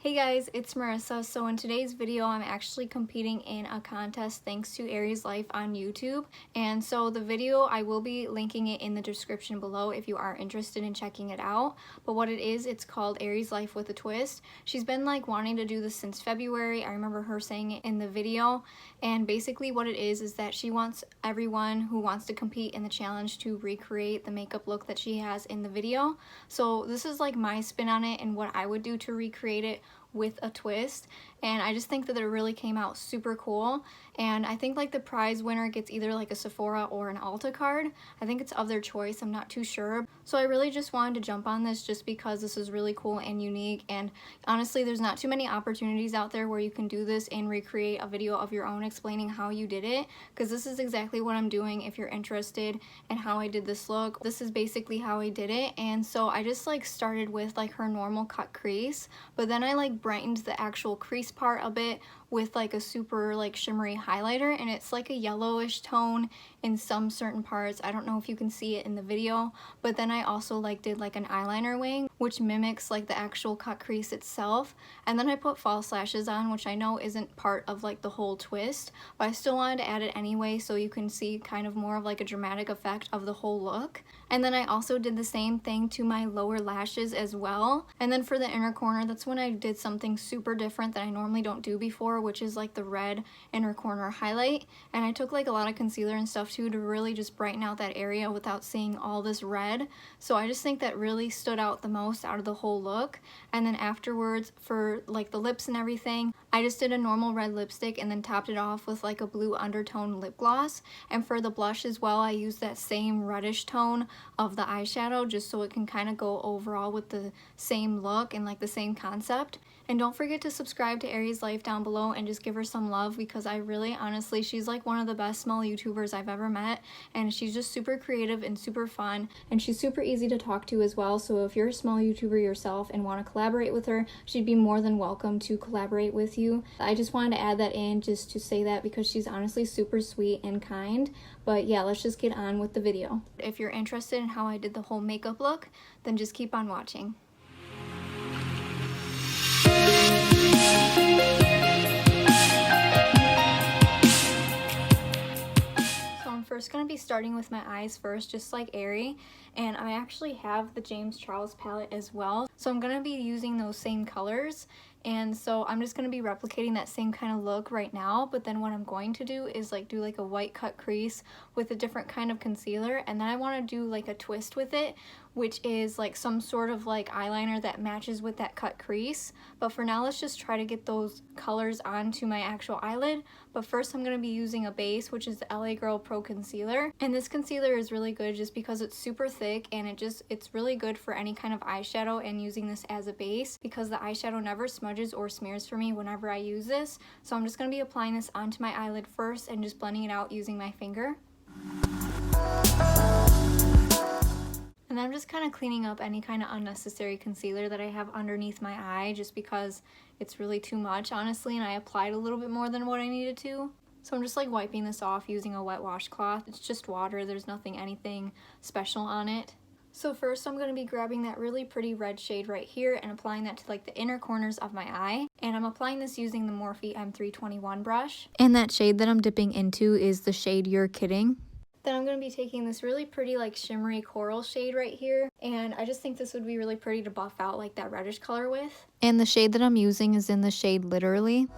Hey guys, it's Marissa. So in today's video, I'm actually competing in a contest thanks to Erie's Life on YouTube. And so the video, I will be linking it in the description below if you are interested in checking it out. But what it is, it's called Erie's Life with a Twist. She's been like wanting to do this since February. I remember her saying it in the video. And basically what it is that she wants everyone who wants to compete in the challenge to recreate the makeup look that she has in the video. So this is like my spin on it and what I would do to recreate it with a twist, and I just think that it really came out super cool. And I think like the prize winner gets either like a Sephora or an Ulta card. I think it's of their choice, I'm not too sure. So I really just wanted to jump on this just because this is really cool and unique, and honestly there's not too many opportunities out there where you can do this and recreate a video of your own explaining how you did it, because this is exactly what I'm doing if you're interested in how I did this look. This is basically how I did it. And so I just like started with like her normal cut crease, but then I like brightened the actual crease part a bit with like a super like shimmery highlighter, and it's like a yellowish tone in some certain parts. I don't know if you can see it in the video, but then I also like did like an eyeliner wing which mimics like the actual cut crease itself, and then I put false lashes on, which I know isn't part of like the whole twist, but I still wanted to add it anyway so you can see kind of more of like a dramatic effect of the whole look. And then I also did the same thing to my lower lashes as well. And then for the inner corner, that's when I did something super different that I normally don't do before, which is like the red inner corner highlight. And I took like a lot of concealer and stuff too to really just brighten out that area without seeing all this red. So I just think that really stood out the most out of the whole look. And then afterwards, for like the lips and everything, I just did a normal red lipstick and then topped it off with like a blue undertone lip gloss. And for the blush as well, I used that same reddish tone of the eyeshadow just so it can kind of go overall with the same look and like the same concept. And don't forget to subscribe to Erie's Life down below and just give her some love, because I really honestly, she's like one of the best small YouTubers I've ever met, and she's just super creative and super fun, and she's super easy to talk to as well. So if you're a small YouTuber yourself and want to collaborate with her, she'd be more than welcome to collaborate with you. I just wanted to add that in just to say that because she's honestly super sweet and kind. But yeah, let's just get on with the video. If you're interested in how I did the whole makeup look, then just keep on watching. I'm first going to be starting with my eyes first, just like Erie, and I actually have the James Charles palette as well, so I'm going to be using those same colors. And so I'm just going to be replicating that same kind of look right now, but then what I'm going to do is like do like a white cut crease with a different kind of concealer, and then I want to do like a twist with it, which is like some sort of like eyeliner that matches with that cut crease. But for now, let's just try to get those colors onto my actual eyelid. But first I'm going to be using a base, which is the LA Girl Pro Concealer, and this concealer is really good just because it's super thick, and it's really good for any kind of eyeshadow, and using this as a base because the eyeshadow never smudges or smears for me whenever I use this. So I'm just going to be applying this onto my eyelid first and just blending it out using my finger. And then I'm just kind of cleaning up any kind of unnecessary concealer that I have underneath my eye, just because it's really too much, honestly, and I applied a little bit more than what I needed to. So I'm just like wiping this off using a wet washcloth. It's just water, there's anything special on it. So first I'm going to be grabbing that really pretty red shade right here and applying that to like the inner corners of my eye. And I'm applying this using the Morphe M321 brush. And that shade that I'm dipping into is the shade You're Kidding. Then I'm going to be taking this really pretty like shimmery coral shade right here, and I just think this would be really pretty to buff out like that reddish color with. And the shade that I'm using is in the shade Literally.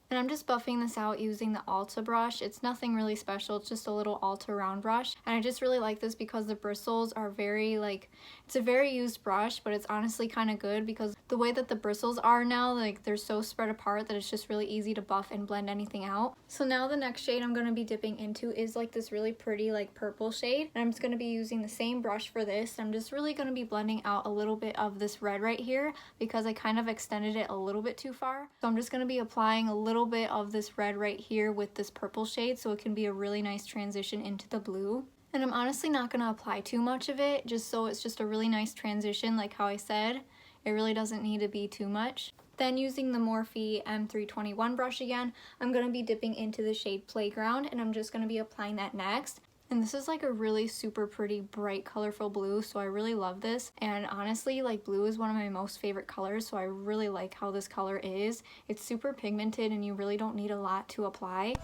And I'm just buffing this out using the Ulta brush. It's nothing really special, it's just a little Ulta round brush. And I just really like this because the bristles are very like, it's a very used brush, but it's honestly kind of good because the way that the bristles are now, like they're so spread apart that it's just really easy to buff and blend anything out. So now the next shade I'm going to be dipping into is like this really pretty like purple shade. And I'm just going to be using the same brush for this. I'm just really going to be blending out a little bit of this red right here because I kind of extended it a little bit too far. So I'm just going to be applying a little bit of this red right here with this purple shade so it can be a really nice transition into the blue. And I'm honestly not going to apply too much of it, just so it's just a really nice transition, like how I said. It really doesn't need to be too much. Then using the Morphe M321 brush again, I'm going to be dipping into the shade Playground, and I'm just going to be applying that next. And this is like a really super pretty, bright, colorful blue, so I really love this. And honestly, like blue is one of my most favorite colors, so I really like how this color is. It's super pigmented and you really don't need a lot to apply.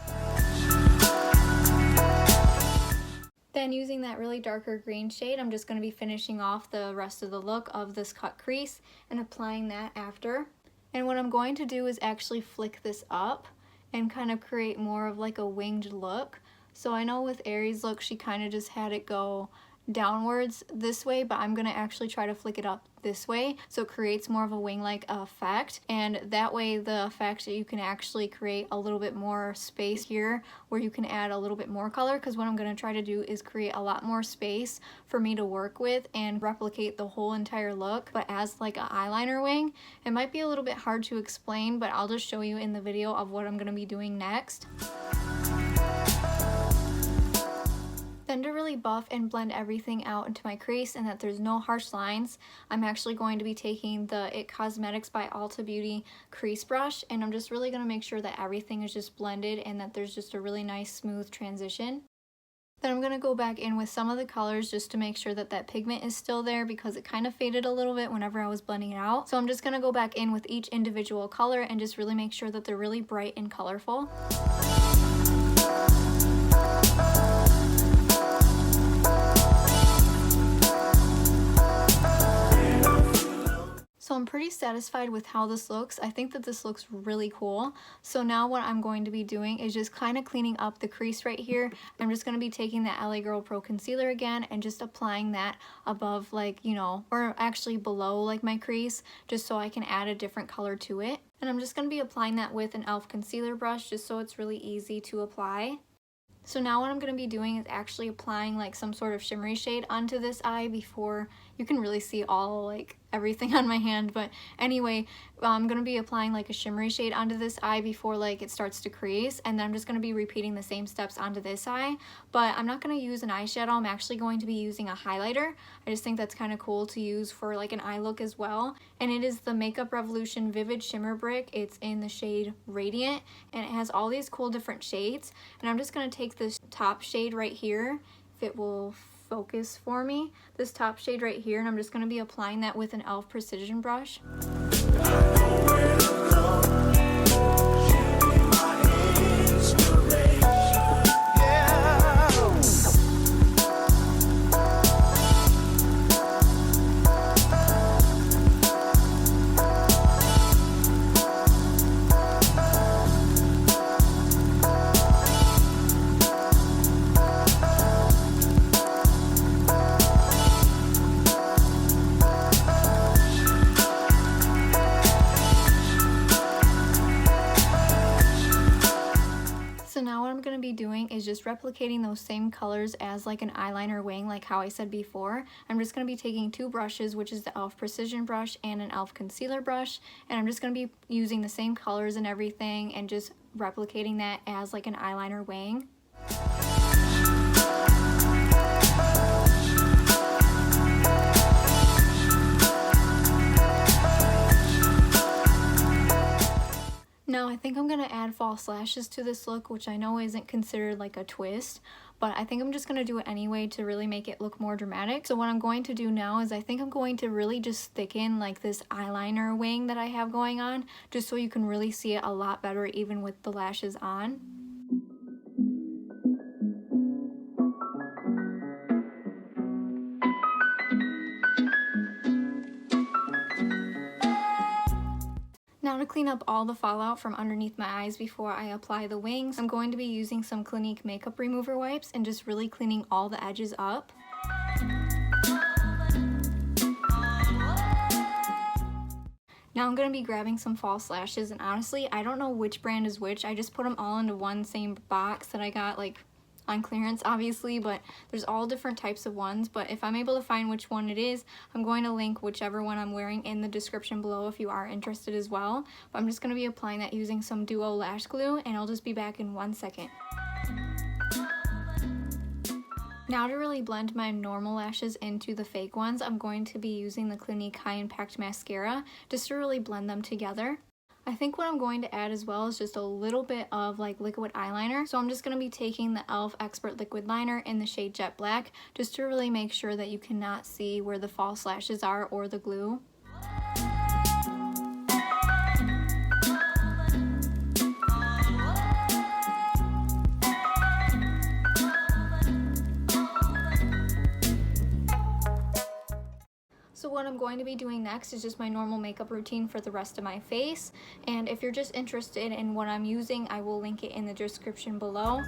Then using that really darker green shade, I'm just going to be finishing off the rest of the look of this cut crease and applying that after. And what I'm going to do is actually flick this up and kind of create more of like a winged look. So I know with Erie's look, she kind of just had it go downwards this way, but I'm gonna actually try to flick it up this way so it creates more of a wing-like effect, and that way the effect you can actually create a little bit more space here where you can add a little bit more color, because what I'm gonna try to do is create a lot more space for me to work with and replicate the whole entire look, but as like an eyeliner wing. It might be a little bit hard to explain, but I'll just show you in the video of what I'm gonna be doing next. Then to really buff and blend everything out into my crease and that there's no harsh lines, I'm actually going to be taking the It Cosmetics by Ulta Beauty crease brush, and I'm just really going to make sure that everything is just blended and that there's just a really nice smooth transition. Then I'm going to go back in with some of the colors just to make sure that that pigment is still there, because it kind of faded a little bit whenever I was blending it out. So I'm just going to go back in with each individual color and just really make sure that they're really bright and colorful. So I'm pretty satisfied with how this looks. I think that this looks really cool. So now what I'm going to be doing is just kind of cleaning up the crease right here. I'm just going to be taking that LA Girl Pro Concealer again and just applying that above, like, you know, or actually below like my crease, just so I can add a different color to it. And I'm just going to be applying that with an e.l.f. concealer brush just so it's really easy to apply. So now what I'm going to be doing is actually applying like some sort of shimmery shade onto this eye before you can really see all like everything on my hand. But anyway, I'm going to be applying like a shimmery shade onto this eye before like it starts to crease, and then I'm just going to be repeating the same steps onto this eye. But I'm not going to use an eyeshadow. I'm actually going to be using a highlighter. I just think that's kind of cool to use for like an eye look as well. And it is the Makeup Revolution Vivid Shimmer Brick. It's in the shade Radiant, and it has all these cool different shades. And I'm just going to take this top shade right here, if it will focus for me, this top shade right here, and I'm just going to be applying that with an e.l.f. precision brush. Doing is just replicating those same colors as like an eyeliner wing, like how I said before. I'm just going to be taking two brushes, which is the e.l.f. precision brush and an e.l.f. concealer brush, and I'm just going to be using the same colors and everything and just replicating that as like an eyeliner wing. Now I think I'm going to add false lashes to this look, which I know isn't considered like a twist, but I think I'm just going to do it anyway to really make it look more dramatic. So what I'm going to do now is I think I'm going to really just thicken like this eyeliner wing that I have going on, just so you can really see it a lot better even with the lashes on. Now to clean up all the fallout from underneath my eyes before I apply the wings, I'm going to be using some Clinique makeup remover wipes and just really cleaning all the edges up. Now I'm going to be grabbing some false lashes, and honestly, I don't know which brand is which. I just put them all into one same box that I got like on clearance obviously, but there's all different types of ones. But if I'm able to find which one it is, I'm going to link whichever one I'm wearing in the description below if you are interested as well. But I'm just going to be applying that using some Duo lash glue, and I'll just be back in 1 second. Now to really blend my normal lashes into the fake ones, I'm going to be using the Clinique High Impact Mascara just to really blend them together. I think what I'm going to add as well is just a little bit of like liquid eyeliner. So I'm just going to be taking the e.l.f. Expert Liquid Liner in the shade Jet Black just to really make sure that you cannot see where the false lashes are or the glue. So what I'm going to be doing next is just my normal makeup routine for the rest of my face. And if you're just interested in what I'm using, I will link it in the description below.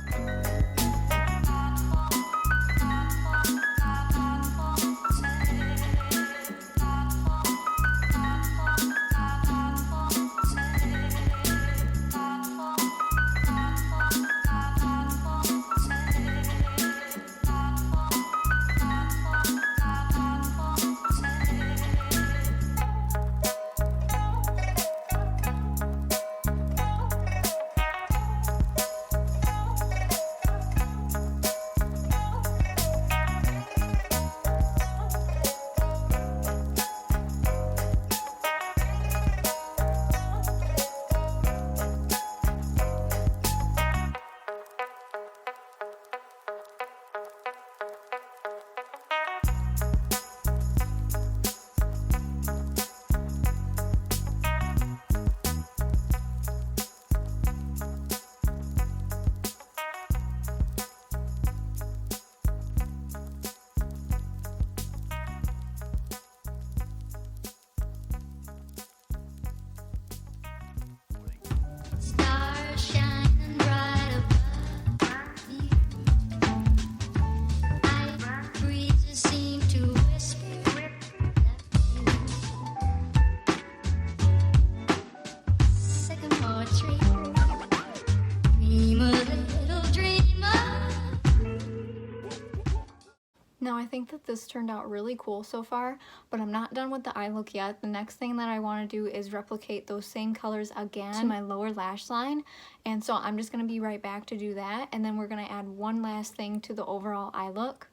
Now I think that this turned out really cool so far, but I'm not done with the eye look yet. The next thing that I want to do is replicate those same colors again to my lower lash line, and so I'm just going to be right back to do that, and then we're going to add one last thing to the overall eye look.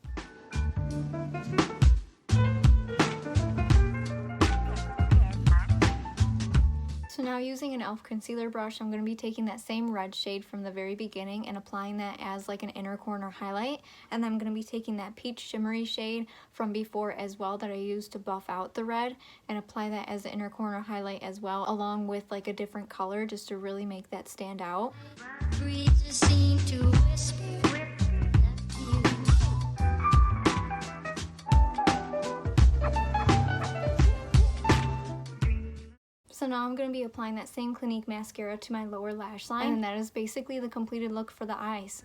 So now using an e.l.f. concealer brush, I'm going to be taking that same red shade from the very beginning and applying that as like an inner corner highlight. And then I'm going to be taking that peach shimmery shade from before as well that I used to buff out the red and apply that as the inner corner highlight as well, along with like a different color just to really make that stand out. So now I'm going to be applying that same Clinique mascara to my lower lash line, and that is basically the completed look for the eyes.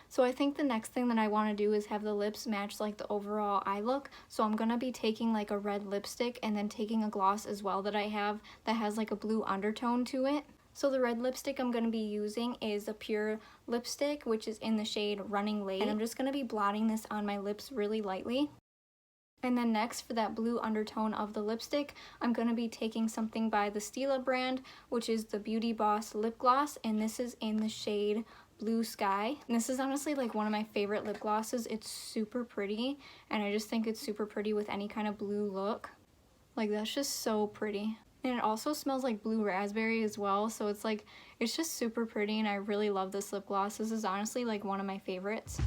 So I think the next thing that I want to do is have the lips match like the overall eye look. So I'm going to be taking like a red lipstick and then taking a gloss as well that I have that has like a blue undertone to it. So the red lipstick I'm going to be using is a pure lipstick, which is in the shade Running Late. And I'm just going to be blotting this on my lips really lightly. And then next, for that blue undertone of the lipstick, I'm going to be taking something by the Stila brand, which is the Beauty Boss lip gloss, and this is in the shade Blue Sky. And this is honestly like one of my favorite lip glosses. It's super pretty, and I just think it's super pretty with any kind of blue look. Like, that's just so pretty. And it also smells like blue raspberry as well, so it's like, it's just super pretty, and I really love this lip gloss. This is honestly like one of my favorites.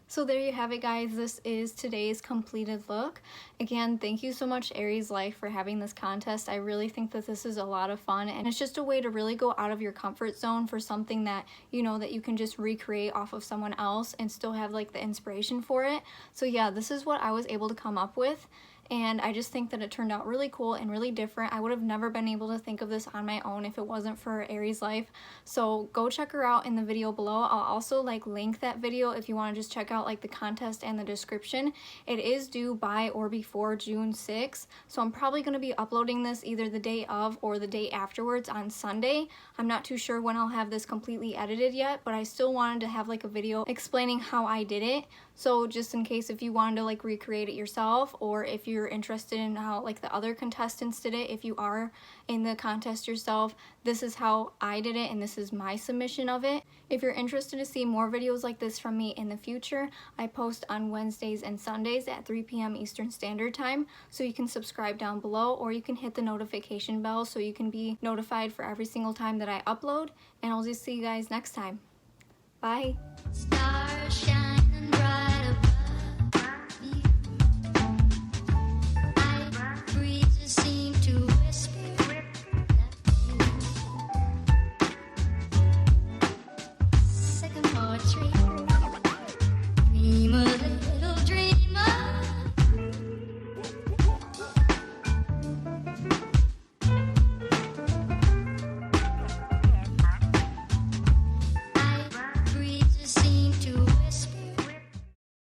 So there you have it, guys. This is today's completed look. Again, thank you so much, Aries Life, for having this contest. I really think that this is a lot of fun, and it's just a way to really go out of your comfort zone for something that you know that you can just recreate off of someone else and still have like the inspiration for it. So yeah, this is what I was able to come up with. And I just think that it turned out really cool and really different. I would have never been able to think of this on my own if it wasn't for Aries Life. So go check her out in the video below. I'll also like link that video if you want to just check out like the contest and the description. It is due by or before June 6th. So I'm probably going to be uploading this either the day of or the day afterwards on Sunday. I'm not too sure when I'll have this completely edited yet, but I still wanted to have like a video explaining how I did it. So just in case if you wanted to like recreate it yourself, or if you're interested in how like the other contestants did it, if you are in the contest yourself, this is how I did it and this is my submission of it. If you're interested to see more videos like this from me in the future, I post on Wednesdays and Sundays at 3 p.m. Eastern Standard Time, so you can subscribe down below, or you can hit the notification bell so you can be notified for every single time that I upload, and I'll just see you guys next time. Bye! Stars shine.